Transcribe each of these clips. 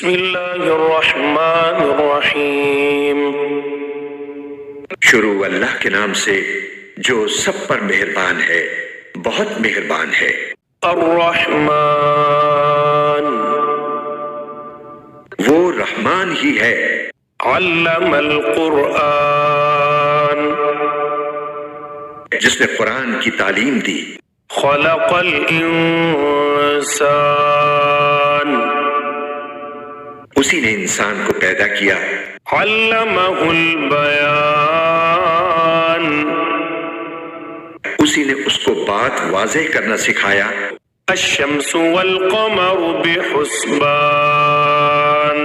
بسم اللہ الرحمن الرحیم۔ شروع اللہ کے نام سے جو سب پر مہربان ہے، بہت مہربان ہے۔ الرحمن، وہ رحمان ہی ہے۔ علم القرآن، جس نے قرآن کی تعلیم دی۔ خلق الانسان، اسی نے انسان کو پیدا کیا۔ علمہ البیان، اسی نے اس کو بات واضح کرنا سکھایا۔ الشمس والقمر بحسبان،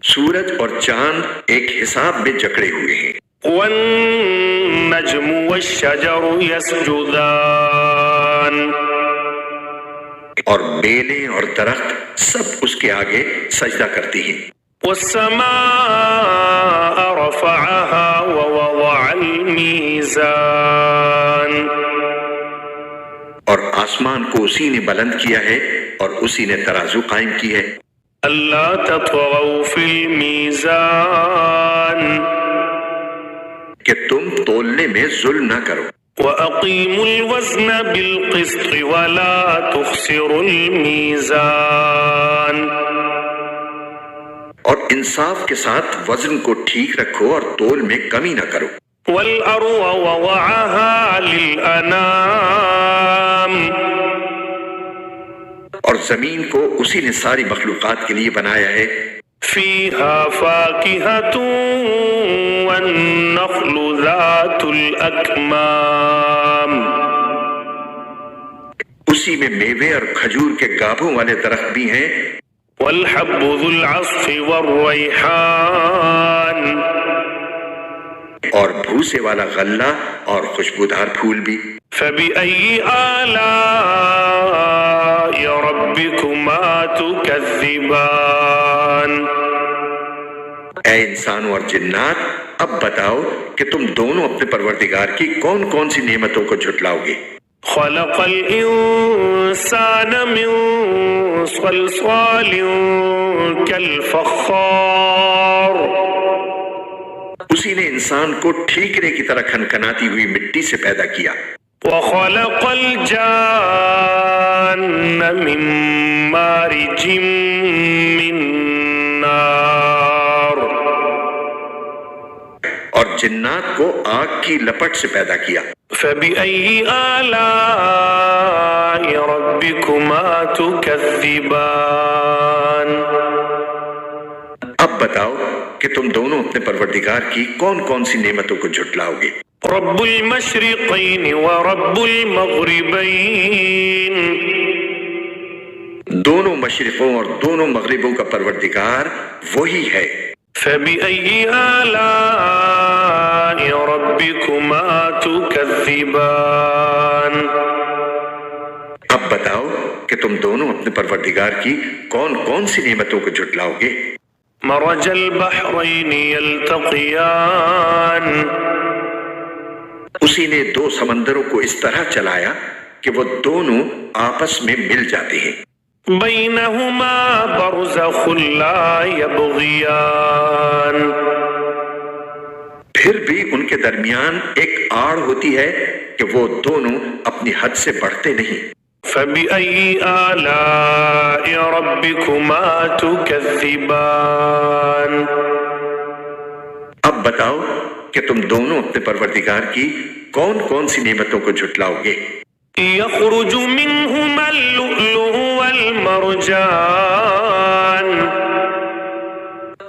سورج اور چاند ایک حساب میں جکڑے ہوئے ہیں۔ والنجم والشجر يسجدان، اور بیلیں اور درخت سب اس کے آگے سجدہ کرتی ہیں۔ والسماء رفعها ووضع الميزان، اور آسمان کو اسی نے بلند کیا ہے اور اسی نے ترازو قائم کی ہے۔ ألا تطغوا في الميزان، کہ تم تولنے میں ظلم نہ کرو۔ وأقيموا الوزن بالقسط ولا تخسروا الميزان، اور انصاف کے ساتھ وزن کو ٹھیک رکھو اور تول میں کمی نہ کرو۔ والأرض وضعها للأنام، اور زمین کو اسی نے ساری مخلوقات کے لیے بنایا ہے۔ فيها فاكهة والنخل ذات الأكمام، اسی میں میوے اور کھجور کے گابھوں والے درخت بھی ہیں۔ والحب ذو العصف والريحان، اور بھوسے والا غلہ اور خوشبودار پھول بھی۔ فبأي آلاء ربكما تكذبان، اے انسانوں اور جنات، اب بتاؤ کہ تم دونوں اپنے پروردگار کی کون کون سی نعمتوں کو جھٹلاؤ گے۔ خلق الإنسان من صلصال كالفخار، اسی نے انسان کو ٹھیکرے کی طرح کھنکھناتی ہوئی مٹی سے پیدا کیا۔ وخلق الجان من مارج من نار، اور جنات کو آگ کی لپٹ سے پیدا کیا۔ فبأي آلاء ربكما تكذبان، اب بتاؤ کہ تم دونوں اپنے پروردگار کی کون کون سی نعمتوں کو جھٹلاؤ گے۔ رب المشرقين ورب المغربين، دونوں مشرقوں اور دونوں مغربوں کا پروردگار وہی ہے۔ فبأي آلاء ربكما تكذبان، اب بتاؤ کہ تم دونوں اپنے پروردگار کی کون کون سی نعمتوں کو جھٹلاؤ گے۔ مرج البحرين يلتقيان، اسی نے دو سمندروں کو اس طرح چلایا کہ وہ دونوں آپس میں مل جاتے ہیں۔ بينهما برزخ لا يبغيان، پھر بھی ان کے درمیان ایک آڑ ہوتی ہے کہ وہ دونوں اپنی حد سے بڑھتے نہیں۔ فبأي آلاء ربكما تكذبان، اب بتاؤ کہ تم دونوں اپنے پروردگار کی کون کون سی نعمتوں کو جھٹلاؤ گے۔ يخرج منهما اللؤلؤ والمرجان،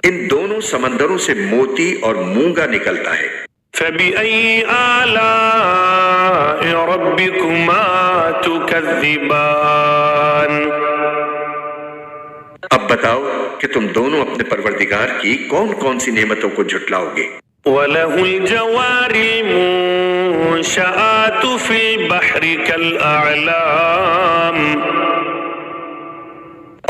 ان دونوں سمندروں سے موتی اور مونگا نکلتا ہے۔ فبأي آلاء ربكما تكذبان، اب بتاؤ کہ تم دونوں اپنے پروردگار کی کون کون سی نعمتوں کو جھٹلاؤ گے۔ وله الجوار المنشآت في البحر كالأعلام،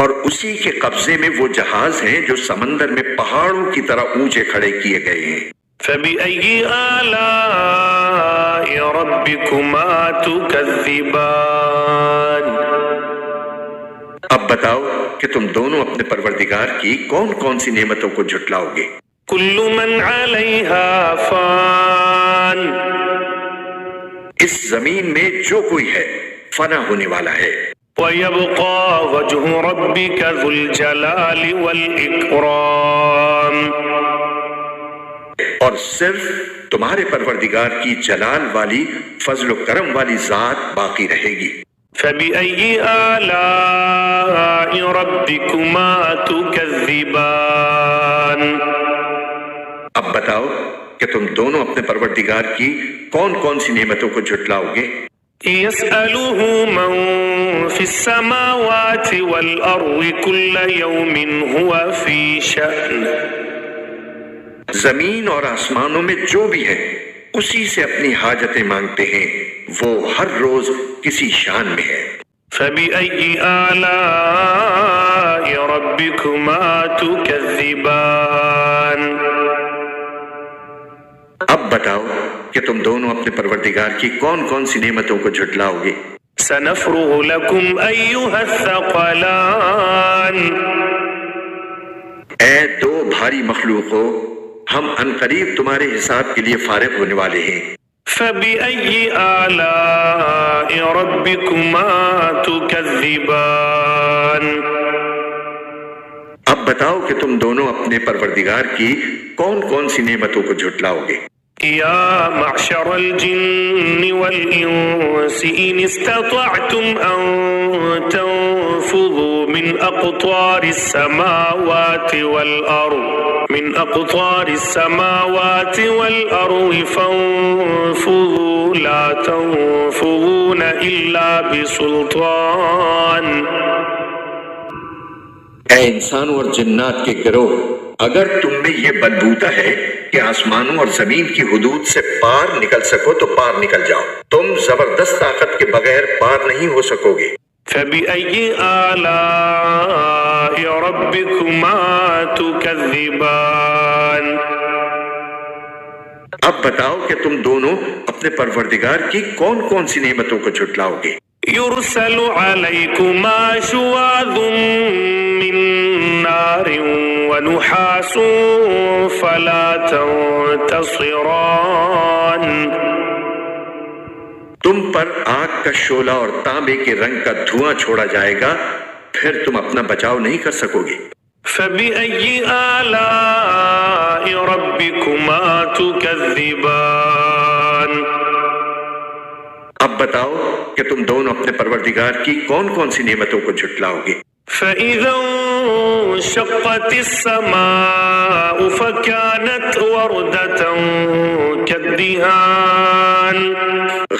اور اسی کے قبضے میں وہ جہاز ہیں جو سمندر میں پہاڑوں کی طرح اونچے کھڑے کیے گئے ہیں۔ فبأي آلاء ربكما تكذبان، اب بتاؤ کہ تم دونوں اپنے پروردگار کی کون کون سی نعمتوں کو جھٹلاؤ گے؟ كل من عليها فان اس زمین میں جو کوئی ہے فنا ہونے والا ہے، ويبقى وجه ربك ذو الجلال والإكرام اور صرف تمہارے پروردگار کی جلال والی فضل و کرم والی ذات باقی رہے گی۔ فبأي آلاء ربكما تكذبان اب بتاؤ کہ تم دونوں اپنے پروردگار کی کون کون سی نعمتوں کو جھٹلاؤ گے؟ يسأله من في السماوات والأرض كل يوم هو في شأن زمین اور آسمانوں میں جو بھی ہے اسی سے اپنی حاجتیں مانگتے ہیں، وہ ہر روز کسی شان میں ہے۔ فبأي آلاء ربكما تكذبان اب بتاؤ کہ تم دونوں اپنے پروردگار کی کون کون سی نعمتوں کو جھٹلاؤ گے؟ سنفرغ لكم أيها الثقلان اے دو بھاری مخلوقو، ہم عنقریب تمہارے حساب کے لیے فارغ ہونے والے ہیں۔ فبأي آلاء ربكما تكذبان اب بتاؤ کہ تم دونوں اپنے پروردگار کی کون کون سی نعمتوں کو جھٹلاؤ گے؟ يا معشر الجن والإنس إن استطعتم أن تنفذوا من أقطار السماوات والأرض فانفذوا لا تنفذون إلا بسلطان اے انسانوں اور جنات کے گروہ، اگر تم میں یہ بلبوتا ہے کہ آسمانوں اور زمین کی حدود سے پار نکل سکو تو پار نکل جاؤ، تم زبردست طاقت کے بغیر پار نہیں ہو سکو گے۔ فبأي آلاء ربكما تكذبان اب بتاؤ کہ تم دونوں اپنے پروردگار کی کون کون سی نعمتوں کو جھٹلاؤ گے؟ يرسل عليكما شواظ من نار ونحاس فلا تنتصران تم پر آگ کا شعلہ اور تانبے کے رنگ کا دھواں چھوڑا جائے گا، پھر تم اپنا بچاؤ نہیں کر سکو گے۔ فبأي آلاء ربكما تكذبان اب بتاؤ کہ تم دونوں اپنے پروردگار کی کون کون سی نعمتوں کو جھٹلاؤ گے؟ فإذا انشقت السماء فكانت وردة كالدهان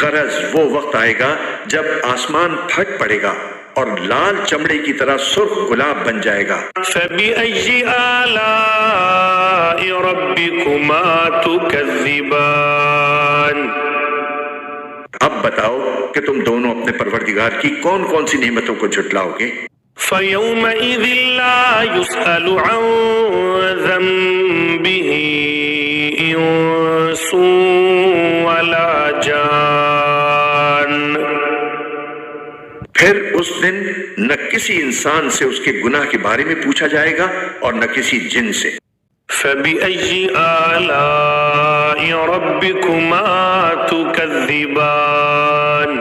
غرض وہ وقت آئے گا جب آسمان پھٹ پڑے گا اور لال چمڑے کی طرح سرخ گلاب بن جائے گا۔ فبأي آلاء ربكما تكذبان اب بتاؤ کہ تم دونوں اپنے پروردگار کی کون کون سی نعمتوں کو جھٹلاؤ گے؟ فيومئذ لا يسأل عن ذنبه إنس ولا جان پھر اس دن نہ کسی انسان سے اس کے گناہ کے بارے میں پوچھا جائے گا اور نہ کسی جن سے۔ فبأي آلاء ربكما تكذبان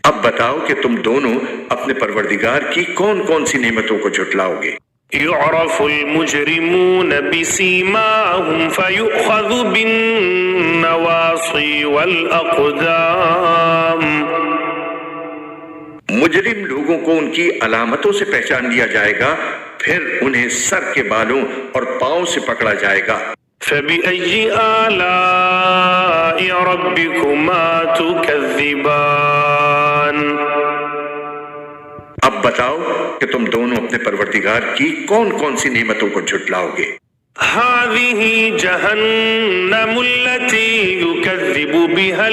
اب بتاؤ کہ تم دونوں اپنے پروردگار کی کون کون سی نعمتوں کو جھٹلاؤ گے؟ يعرف المجرمون بسيماهم فيؤخذ بالنواصي والأقدام مجرم لوگوں کو ان کی علامتوں سے پہچان لیا جائے گا، پھر انہیں سر کے بالوں اور پاؤں سے پکڑا جائے گا۔ فبأي آلاء ربكما تكذبان اب بتاؤ کہ تم دونوں اپنے پروردگار کی کون کون سی نعمتوں کو جھٹلاؤ گے؟ هذه جهنم التي يكذب بها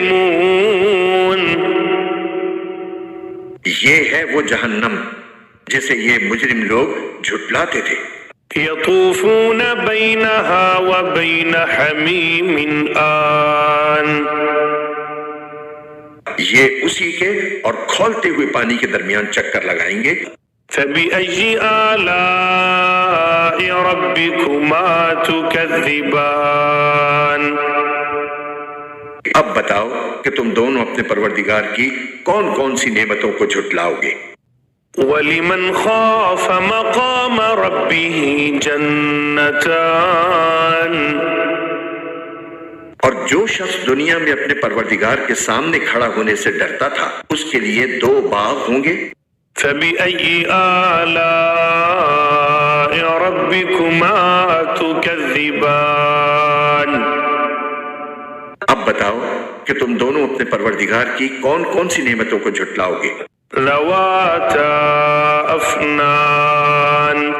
المجرمون یہ ہے وہ جہنم جسے یہ مجرم لوگ جھٹلاتے تھے۔ يطوفون بينها وبين حميم آن یہ اسی کے اور کھولتے ہوئے پانی کے درمیان چکر لگائیں گے۔ فبأي آلاء ربكما تكذبان؟ اب بتاؤ کہ تم دونوں اپنے پروردگار کی کون کون سی نعمتوں کو جھٹلاؤ گے۔ وَلِمَنْ خَافَ مَقَامَ رَبِّهِ جَنَّتَانِ؟ اور جو شخص دنیا میں اپنے پروردگار کے سامنے کھڑا ہونے سے ڈرتا تھا اس کے لیے 2 باغ ہوں گے۔ فَبِأَيِّ آلَاءِ رَبِّكُمَا تُكَذِّبَانِ؟ اب بتاؤ کہ تم دونوں اپنے پروردگار کی کون کون سی نعمتوں کو جھٹلاؤ گے۔ ذَوَاتَا أَفْنَانٍ؟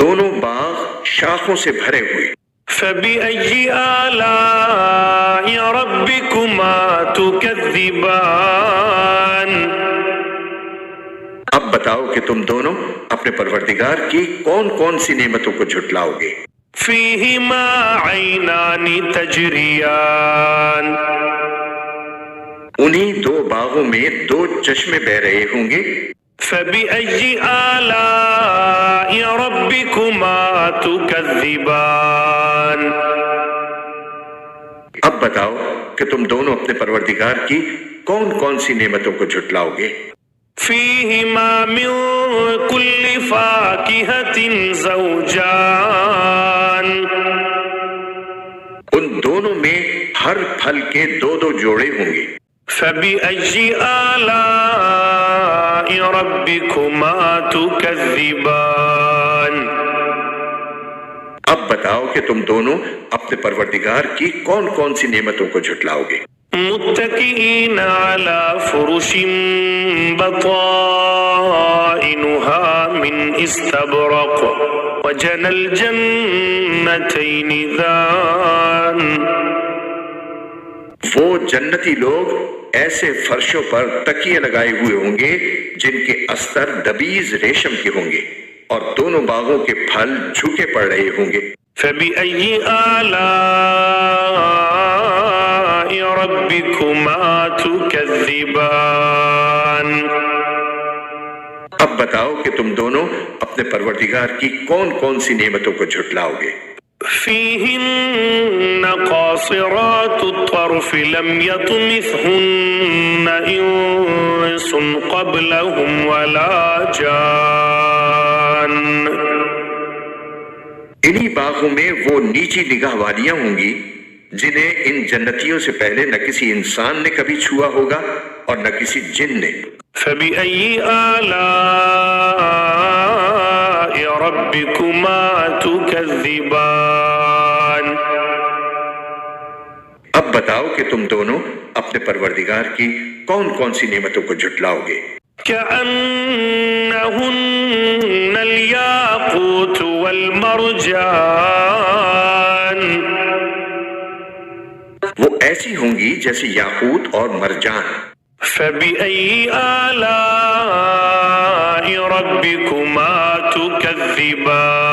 دونوں باغ شاخوں سے بھرے ہوئے۔ فَبِأَيِّ آلَاءِ رَبِّكُمَا تُكَذِّبَانِ؟ اب بتاؤ کہ تم دونوں اپنے پروردگار کی کون کون سی نعمتوں کو جھٹلاؤ گے۔ فِيهِمَا عَيْنَانِ تَجْرِيَانِ؟ انہی 2 باغوں میں 2 چشمے بہ رہے ہوں گے۔ فَبِأَيِّ آلَاءِ رَبِّكُمَا تُكَذِّبَانِ؟ اب بتاؤ کہ تم دونوں اپنے پروردگار کی کون کون سی نعمتوں کو جھٹلاؤ گے۔ فِيهِمَا مِن كُلِّ فَاكِهَةٍ زَوْجَانِ؟ ان دونوں میں ہر پھل کے 2 جوڑے ہوں گے۔ فَبِأَيِّ آلَاءِ رَبِّكُمَا تُكَذِّبَانِ؟ اب بتاؤ کہ تم دونوں اپنے پروردگار کی کون کون سی نعمتوں کو جھٹلاؤ گے۔ متكئين على فرش بطائنها من استبرق وجنى الجنتين دان؟ وہ جنتی لوگ ایسے فرشوں پر تکیے لگائے ہوئے ہوں گے جن کے استر دبیز ریشم کے ہوں گے اور دونوں باغوں کے پھل جھکے پڑ رہے ہوں گے۔ فبأي آلاء ربكما تكذبان؟ اب بتاؤ کہ تم دونوں اپنے پروردگار کی کون کون سی نعمتوں کو جھٹلاؤ گے۔ فيهن قاصرات الطرف لم يطمثهن إنس قبلهم ولا جان؟ انہی باغوں میں وہ نیچی نگاہ والیاں ہوں گی جنہیں ان جنتیوں سے پہلے نہ کسی انسان نے کبھی چھوا ہوگا اور نہ کسی جن نے۔ فبأي آلاء ربكما تكذبان؟ اب بتاؤ کہ تم دونوں اپنے پروردگار کی کون کون سی نعمتوں کو جھٹلاؤ گے۔ كأنهن الياقوت والمرجان؟ وہ ایسی ہوں گی جیسے یاقوت اور مرجان۔ فبأي آلاء ربكما تكذبان؟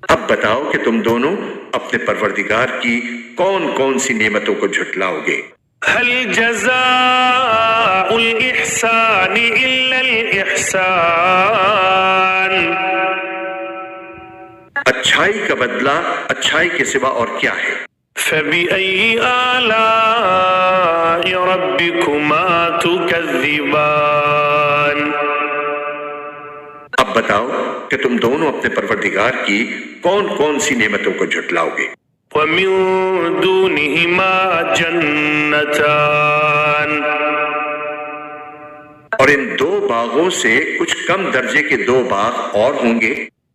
اب بتاؤ کہ تم دونوں اپنے پروردگار کی کون کون سی نعمتوں کو جھٹلاؤ گے۔ هل جزاء الإحسان إلا الإحسان؟ اچھائی کا بدلہ اچھائی کے سوا اور کیا ہے۔ فبأي آلاء ربكما تكذبان؟ اب بتاؤ کہ تم دونوں اپنے پروردگار کی کون کون سی نعمتوں کو جھٹلاؤ گے۔ ومن دونهما جنتان؟ اور ان 2 باغوں سے کچھ کم درجے کے 2 باغ اور ہوں گے۔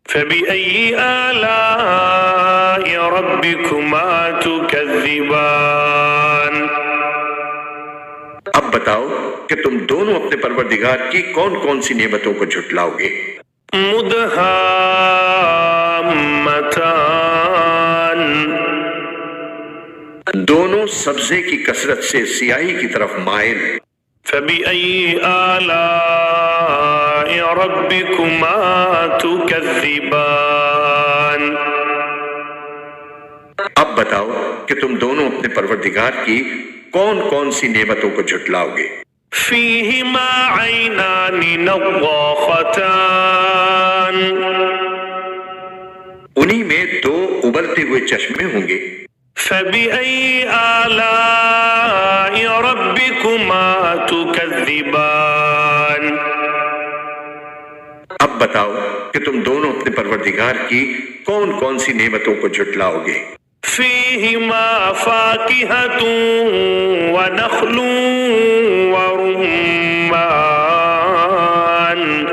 فبأي آلاء ربكما تكذبان؟ اب بتاؤ کہ تم دونوں اپنے پروردگار کی کون کون سی نعمتوں کو جھٹلاؤ گے۔ مدہامتان؟ دونوں سبزے کی کثرت سے سیاہی کی طرف مائل۔ فبأي آلاء ربكما تكذبان؟ اب بتاؤ کہ تم دونوں اپنے پروردگار کی کون کون سی نعمتوں کو جھٹلاؤ گے؟ فيهما عينان نضاختان انہی میں دو ابلتے ہوئے چشمے ہوں گے۔ فبأي آلاء ربكما تكذبان اب بتاؤ کہ تم دونوں اپنے پروردگار کی کون کون سی نعمتوں کو جھٹلاؤ گے؟ فيهما فاكهة ونخل ورمان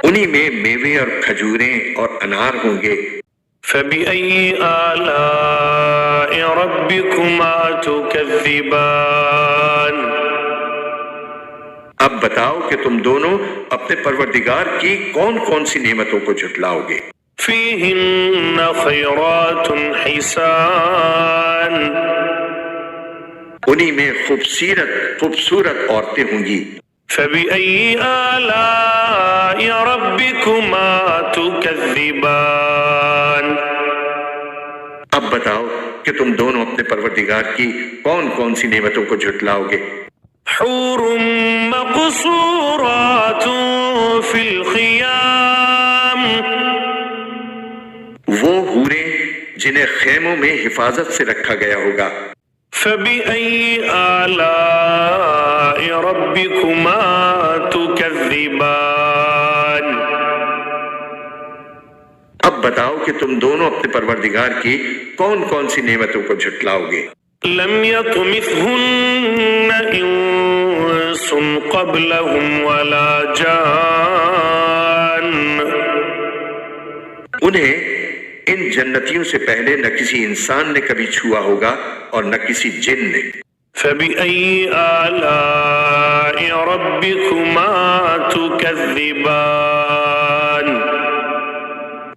انہی میں میوے اور کھجوریں اور انار ہوں گے۔ فبأي آلاء ربكما تكذبان اب بتاؤ کہ تم دونوں اپنے پروردگار کی کون کون سی نعمتوں کو جھٹلاؤ گے؟ فيهن خيرات حسان انہی میں خوبصورت عورتیں ہوں گی۔ فبأي آلاء ربكما تكذبان اب بتاؤ کہ تم دونوں اپنے پروردگار کی کون کون سی نعمتوں کو جھٹلاؤ گے؟ حور مقصورات في الخيام وہ حوریں جنہیں خیموں میں حفاظت سے رکھا گیا ہوگا۔ فبأي آلاء ربكما تكذبان اب بتاؤ کہ تم دونوں اپنے پروردگار کی کون کون سی نعمتوں کو جھٹلاؤ گے؟ لم يطمثهن انس قبلهم ولا جان انہیں ان جنتیوں سے پہلے نہ کسی انسان نے کبھی چھوا ہوگا اور نہ کسی جن نے۔ فبأي آلاء ربكما تكذبان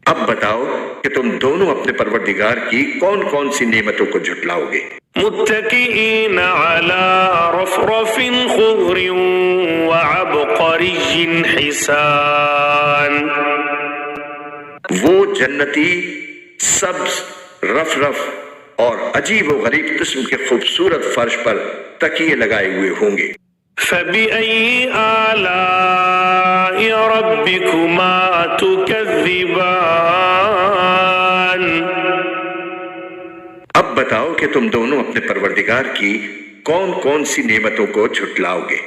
اب بتاؤ کہ تم دونوں اپنے پروردگار کی کون کون سی نعمتوں کو جھٹلاؤ گے؟ متكئين على رفرف خضر وعبقري حسان وہ جنتی سبز رف اور عجیب و غریب قسم کے خوبصورت فرش پر تکیے لگائے ہوئے ہوں گے۔ فبأي آلاء ربكما تكذبان اب بتاؤ کہ تم دونوں اپنے پروردگار کی کون کون سی نعمتوں کو جھٹلاؤ گے؟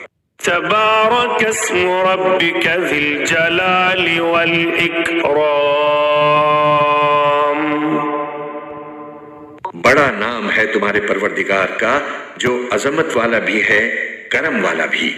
تبارك اسم ربك ذي الجلال والإكرام بڑا نام ہے تمہارے پروردگار کا جو عظمت والا بھی ہے کرم والا بھی۔